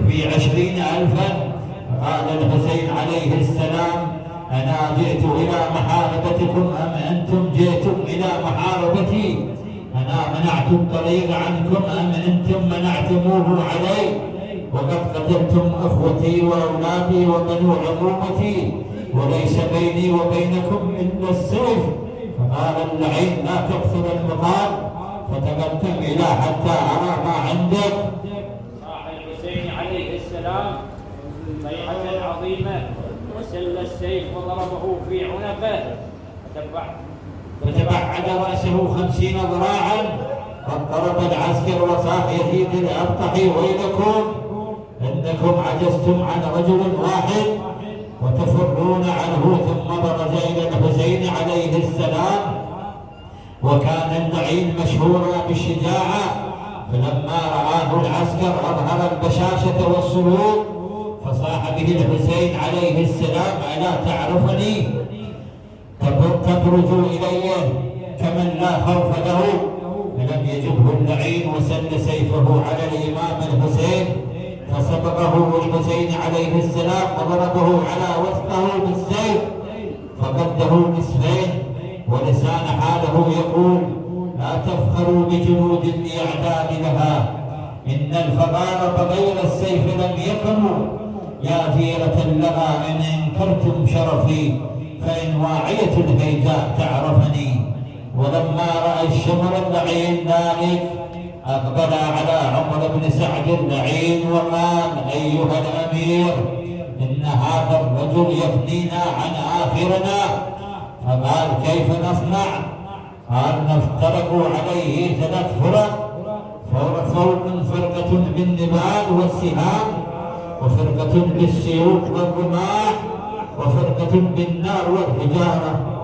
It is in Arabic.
في 20,000. قال الحسين عليه السلام: أنا جئت إلى محاربتكم أم أنتم جئتم إلى محاربتي؟ أنا منعت الطريق عنكم أم أنتم منعتموه علي؟ وقد قتلتم أخوتي وأولادي وبنو عمومتي، وليس بيني وبينكم إلا السيف. فقال اللعين: لا تقصر المقال، فتقدم إلى حتى أرى ما عندك. صاح الحسين عليه السلام صيحة عظيمة، وسل السيف وضربه في عنقه، فتبعد رأسه 50 ذراعا. فاضطرب العسكر وصاح يزيد الأبطح: ويلكم، إنكم عجزتم عن رجل واحد وتفرون عنه. ثم برز إلى الحسين عليه السلام، وكان اللعين مشهورا بالشجاعة، فلما رآه العسكر أظهر البشاشة والسرور، فصاح به الحسين عليه السلام: ألا تعرفني؟ تبرز إلي كمن لا خوف له. فلم يجبه اللعين وسل سيفه على الإمام الحسين، فسبقه الحسين عليه السلام وضربه على وسطه بالسيف فقده نصفين، ولسان حاله يقول: لا تفخروا بجنود الإعداد لها، إن الفضال بغير السيف لم يكنوا. يا جيرة اللغى إن انكرتم شرفي، فإن واعية الهيجاء تعرفني. ولما رأى الشمر اللعين ذلك أقبل على عمر بن سعد اللعين وقال: أيها الأمير، إن هذا الرجل يفنينا عن آخرنا. فقال: كيف نصنع؟ قال: نفترق عليه 3 فرق، فرقة بالنبال والسهام، وفرقة بالسيوف والرماح، وفرقة بالنار والحجارة.